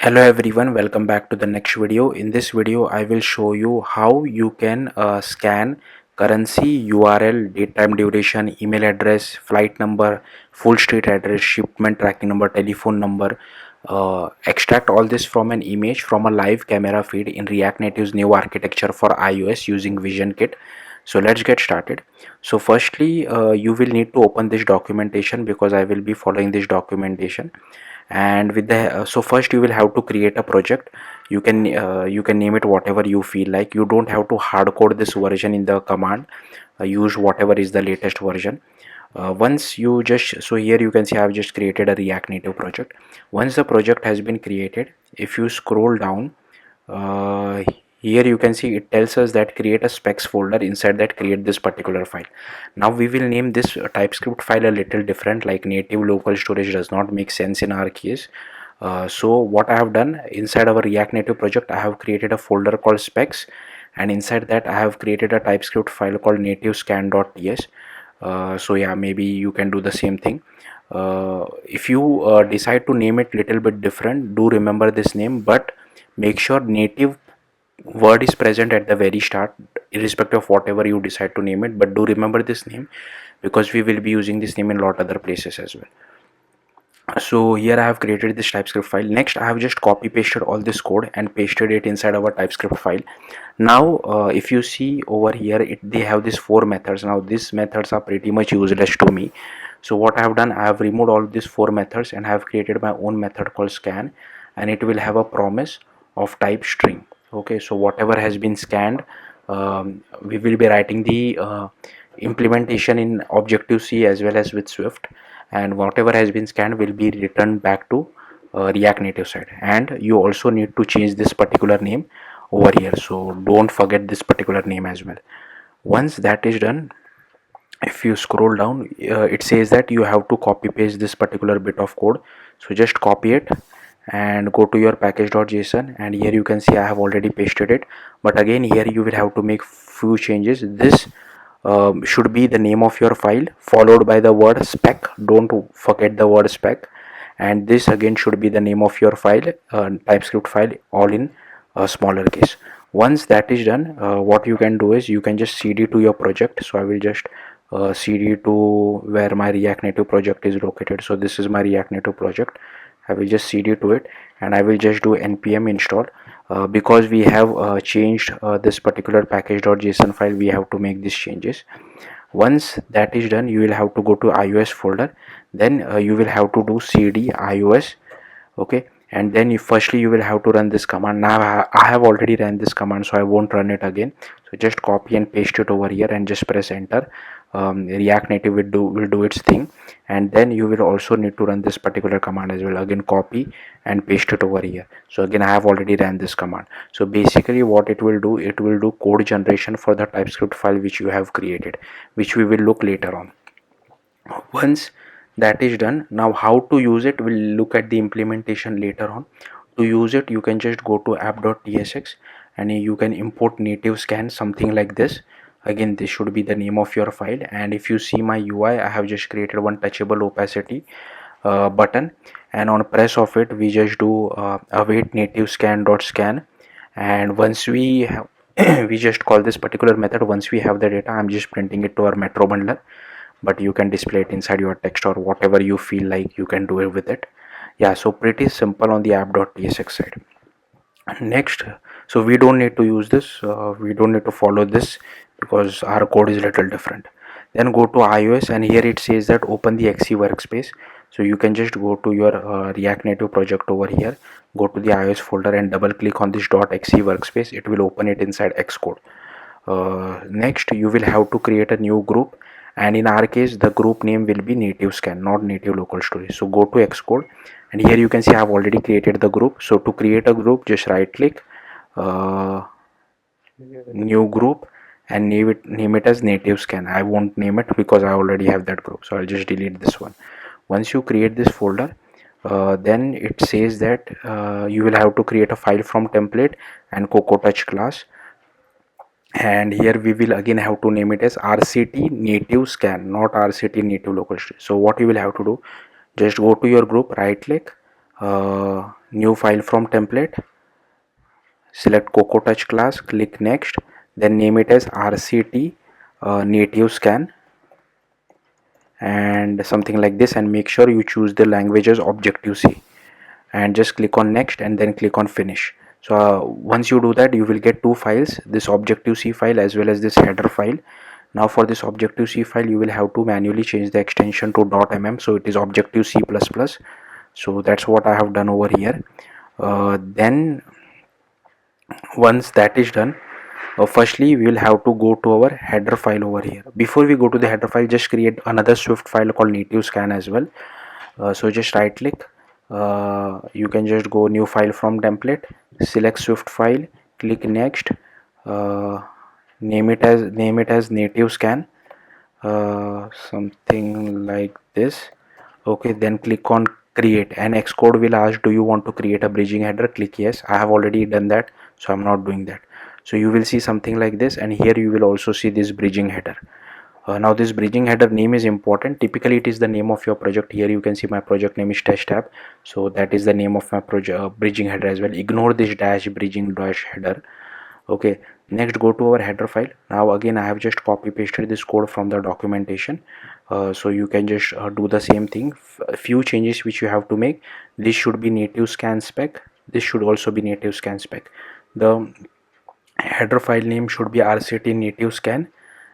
Hello everyone, welcome back to the next video. In this video I will show you how you can scan currency, URL, date, time, duration, email address, flight number, full street address, shipment tracking number, telephone number, extract all this from an image from a live camera feed in React Native's new architecture for iOS using Vision Kit. So let's get started. So firstly you will need to open this documentation because I will be following this documentation. And with the so first you will have to create a project. You can name it whatever you feel like. You don't have to hard code this version in the command. Use whatever is the latest version. Once you just so here you can see I've just created a React Native project. Once the project has been created, if you scroll down, uh, here you can see it tells us that create a specs folder. Inside that, create this particular file. Now we will name this TypeScript file a little different, like native local storage does not make sense in our case. So what I have done, inside our React Native project I have created a folder called specs, and inside that I have created a TypeScript file called nativescan.ts. So yeah, maybe you can do the same thing. If you decide to name it little bit different, do remember this name, but make sure native word is present at the very start, irrespective of whatever you decide to name it. But do remember this name because we will be using this name in a lot other places as well. So here I have created this TypeScript file. Next I have just copy pasted all this code and pasted it inside our TypeScript file. Now if you see over here, they have these 4 methods. Now these methods are pretty much useless to me. So what I have done, I have removed all these 4 methods and I have created my own method called scan, and it will have a promise of type string. Okay, so whatever has been scanned, we will be writing the implementation in Objective-C as well as with Swift, and whatever has been scanned will be returned back to React Native side. And you also need to change this particular name over here, so don't forget this particular name as well. Once that is done, if you scroll down, it says that you have to copy paste this particular bit of code. So just copy it and go to your package.json, and here you can see I have already pasted it. But again, here you will have to make few changes. This should be the name of your file followed by the word spec. Don't forget the word spec. And this again should be the name of your file, TypeScript file, all in a smaller case. Once that is done, what you can do is you can just cd to your project. So I will just cd to where my React Native project is located. So this is my React Native project. I will just cd to it and I will just do npm install. Because we have changed this particular package.json file, we have to make these changes. Once that is done, you will have to go to iOS folder. Then you will have to do cd iOS. Okay, and then firstly you will have to run this command. Now I have already run this command, so I won't run it again. So just copy and paste it over here and just press enter. React Native will do its thing, and then you will also need to run this particular command as well. Again, copy and paste it over here. So again, I have already ran this command. So basically what it will do, it will do code generation for the TypeScript file which you have created, which we will look later on. Once that is done, now how to use it, we'll look at the implementation later on. To use it, you can just go to app.tsx and you can import native scan, something like this. Again, this should be the name of your file, and if you see my UI, I have just created one touchable opacity button, and on press of it we just do await native scan.scan. And once we have we just call this particular method. Once we have the data, I'm just printing it to our metro bundler, but you can display it inside your text or whatever you feel like you can do it with it. Yeah, so pretty simple on the app.tsx side. Next, so we don't need to use this, we don't need to follow this because our code is a little different. Then go to iOS, and here it says that open the XE workspace. So you can just go to your React Native project over here, go to the iOS folder and double click on this .exe workspace. It will open it inside Xcode. Next, you will have to create a new group, and in our case the group name will be native scan, not native local storage. So go to Xcode, and here you can see I have already created the group. So to create a group, just right click, new group, and name it as native scan. I won't name it because I already have that group, so I'll just delete this one. Once you create this folder, then it says that you will have to create a file from template and Cocoa Touch class, and here we will again have to name it as rct native scan, not rct native local storage. So what you will have to do, just go to your group, right click, new file from template, select Coco Touch class, click next, then name it as RCT native scan and something like this, and make sure you choose the language as Objective-C and just click on next and then click on finish. So once you do that, you will get two files, this Objective-C file as well as this header file. Now for this Objective-C file, you will have to manually change the extension to .mm, so it is Objective-C++. So that's what I have done over here. Then once that is done, firstly we will have to go to our header file over here. Before we go to the header file, just create another Swift file called native scan as well. So just right click, you can just go new file from template, select Swift file, click next, uh, name it as native scan, something like this. Okay, then click on create, and Xcode will ask, do you want to create a bridging header? Click yes. I have already done that, so I'm not doing that. So you will see something like this, and here you will also see this bridging header. Now this bridging header name is important. Typically it is the name of your project. Here you can see my project name is test app, so that is the name of my project bridging header as well. Ignore this dash bridging dash header. Okay, next go to our header file. Now again I have just copy pasted this code from the documentation, so you can just do the same thing. A few changes which you have to make. This should be native scan spec, this should also be native scan spec. The header file name should be RCT native scan,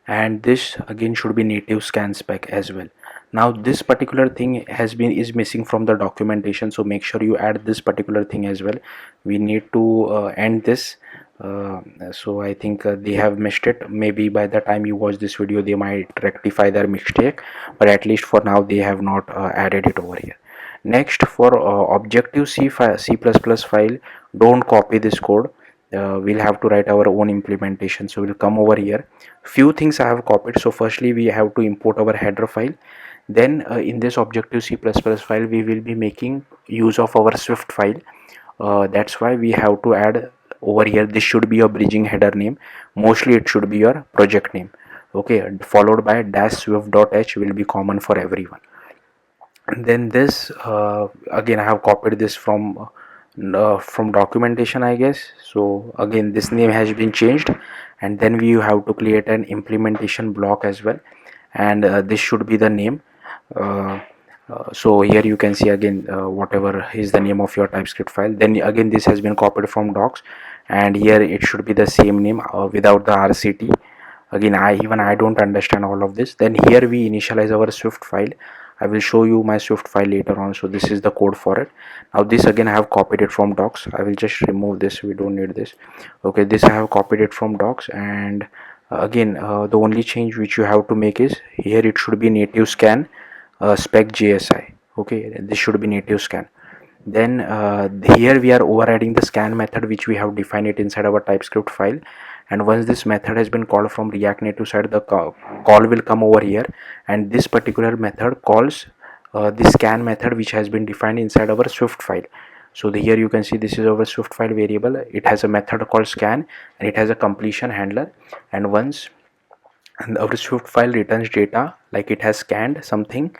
and this again should be native scan spec as well. Now this particular thing is missing from the documentation, so make sure you add this particular thing as well. We need to end this. So I think they have missed it. Maybe by the time you watch this video they might rectify their mistake, but at least for now they have not added it over here. Next, for Objective-C file, don't copy this code. We'll have to write our own implementation. So we'll come over here. Few things I have copied. So firstly we have to import our header file. Then in this Objective-C file we will be making use of our Swift file. That's why we have to add over here, this should be your bridging header name. Mostly it should be your project name. Okay, followed by dash swift.h will be common for everyone. And then this again I have copied this from documentation, I guess. So again this name has been changed, and then we have to create an implementation block as well, and this should be the name. uh, so here you can see again whatever is the name of your TypeScript file. Then again this has been copied from docs, and here it should be the same name without the RCT. Again I don't understand all of this. Then here we initialize our Swift file. I will show you my Swift file later on. So this is the code for it. Now this again I have copied it from docs. I will just remove this, we don't need this. Okay, this I have copied it from docs, and again the only change which you have to make is here it should be native scan spec JSI. Okay, this should be native scan. Then here we are overriding the scan method which we have defined it inside our TypeScript file, and once this method has been called from React Native side, the call will come over here, and this particular method calls the scan method which has been defined inside our Swift file. So here you can see this is our Swift file variable. It has a method called scan, and it has a completion handler, and once our Swift file returns data, like it has scanned something,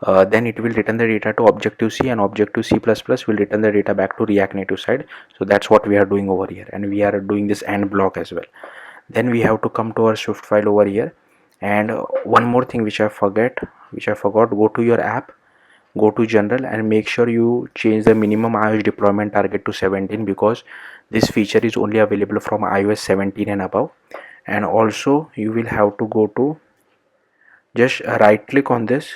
then it will return the data to Objective-C, and Objective-C++ will return the data back to React Native side. So that's what we are doing over here, and we are doing this AND block as well. Then we have to come to our Swift file over here, and one more thing which I forgot, go to your app, go to general, and make sure you change the minimum iOS deployment target to 17, because this feature is only available from iOS 17 and above. And also you will have to go to, just right click on this,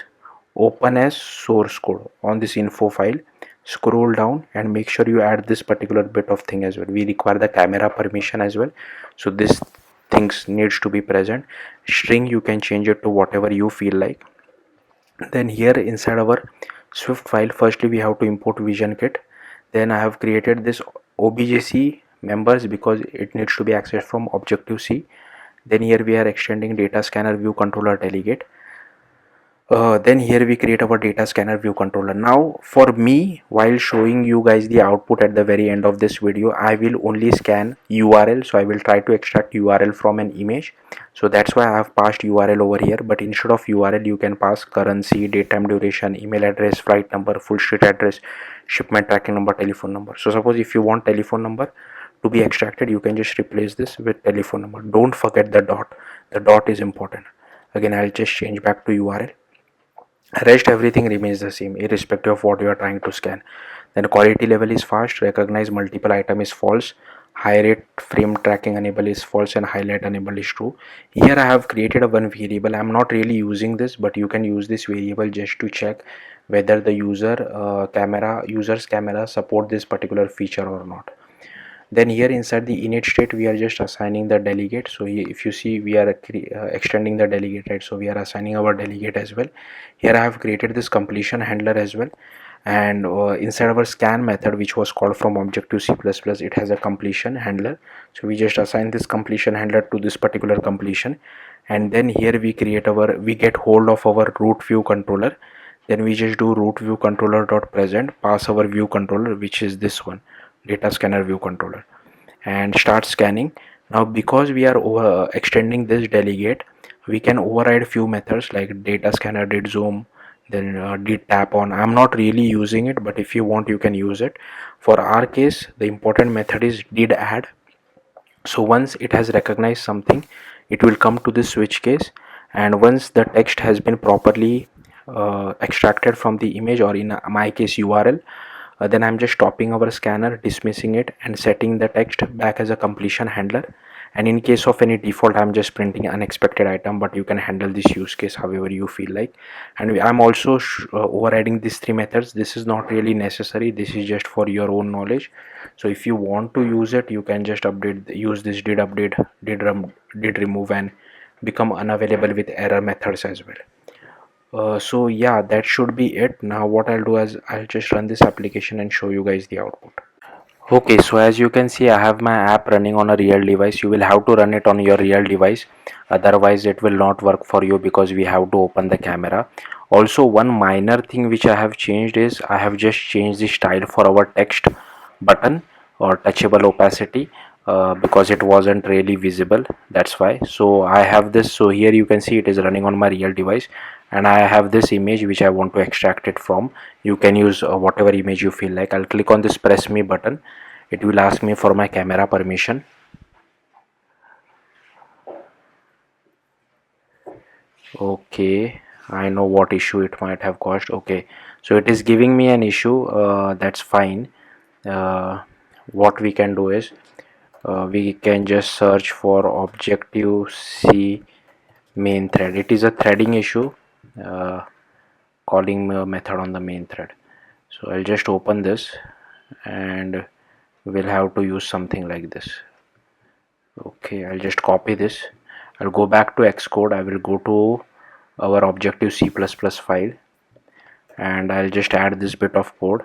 open as source code on this info file, scroll down and make sure you add this particular bit of thing as well. We require the camera permission as well, so this things needs to be present. String you can change it to whatever you feel like. Then here inside our Swift file, firstly we have to import vision kit. Then I have created this objc members because it needs to be accessed from Objective-C. Then here we are extending data scanner view controller delegate. Then here we create our data scanner view controller. Now for me, while showing you guys the output at the very end of this video, I will only scan URL. So I will try to extract URL from an image. So that's why I have passed URL over here, but instead of URL you can pass currency, date, time, duration, email address, flight number, full street address, shipment tracking number, telephone number. So suppose if you want telephone number to be extracted, you can just replace this with telephone number. Don't forget the dot. The dot is important. Again, I'll just change back to URL. Rest everything remains the same irrespective of what you are trying to scan. Then quality level is fast, recognize multiple item is false, high rate frame tracking enable is false, and highlight enable is true. Here I have created a one variable. I'm not really using this, but you can use this variable just to check whether the user's camera support this particular feature or not. Then here inside the init state we are just assigning the delegate. So here, if you see, we are extending the delegate, right? So we are assigning our delegate as well. Here I have created this completion handler as well, and inside our scan method, which was called from objective C++, it has a completion handler. So we just assign this completion handler to this particular completion, and then here we get hold of our root view controller. Then we just do root view controller dot present, pass our view controller, which is this one, data scanner view controller, and start scanning. Now because we are extending this delegate, we can override few methods like data scanner did zoom, then did tap on. I'm not really using it, but if you want you can use it. For our case, the important method is did add. So once it has recognized something, it will come to this switch case, and once the text has been properly extracted from the image, or in my case URL, then I'm just stopping our scanner, dismissing it, and setting the text back as a completion handler. And in case of any default, I'm just printing unexpected item, but you can handle this use case however you feel like. And I'm also overriding these three methods. This is not really necessary, this is just for your own knowledge. So if you want to use it, you can just use this did update, did remove, and become unavailable with error methods as well. So yeah, that should be it. Now what I'll do is I'll just run this application and show you guys the output. Okay, so as you can see, I have my app running on a real device. You will have to run it on your real device, otherwise it will not work for you, because we have to open the camera. Also, one minor thing which I have changed is I have just changed the style for our text button or touchable opacity, because it wasn't really visible, that's why. So I have this, so here you can see it is running on my real device, and I have this image which I want to extract it from. You can use whatever image you feel like. I'll click on this press me button. It will ask me for my camera permission. Okay, I know what issue it might have caused. Okay, so it is giving me an issue, that's fine. What we can do is we can just search for objective C main thread. It is a threading issue, calling method on the main thread. So I'll just open this, and we'll have to use something like this. Okay, I'll just copy this. I'll go back to Xcode. I will go to our objective C++ file, and I'll just add this bit of code.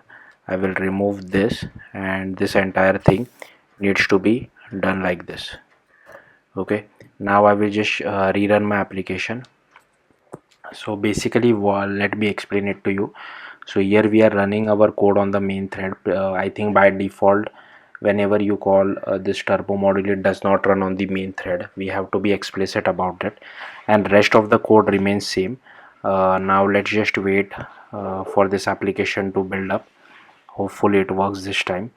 I will remove this, and this entire thing needs to be done like this. Okay, now I will just rerun my application. So basically, let me explain it to you. So here we are running our code on the main thread. I think by default, whenever you call this turbo module, it does not run on the main thread. We have to be explicit about it, and rest of the code remains same. Now let's just wait for this application to build up. Hopefully it works this time.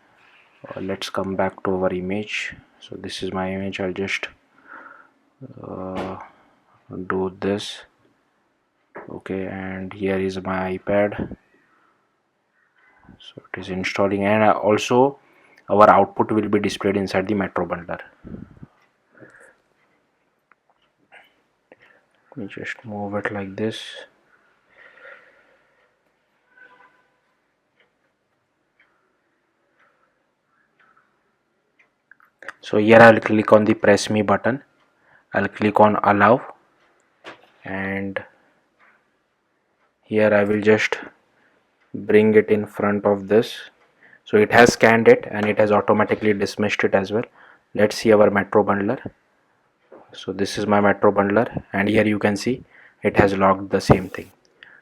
Let's come back to our image. So this is my image. I'll just do this. Okay, and here is my iPad. So it is installing, and also our output will be displayed inside the Metro bundler. Let me just move it like this. So here I'll click on the press me button. I'll click on allow, and here I will just bring it in front of this. So it has scanned it, and it has automatically dismissed it as well. Let's see our Metro bundler. So this is my Metro bundler, and here you can see it has logged the same thing.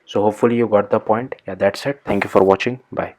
So hopefully you got the point. Yeah, that's it. Thank you for watching. Bye.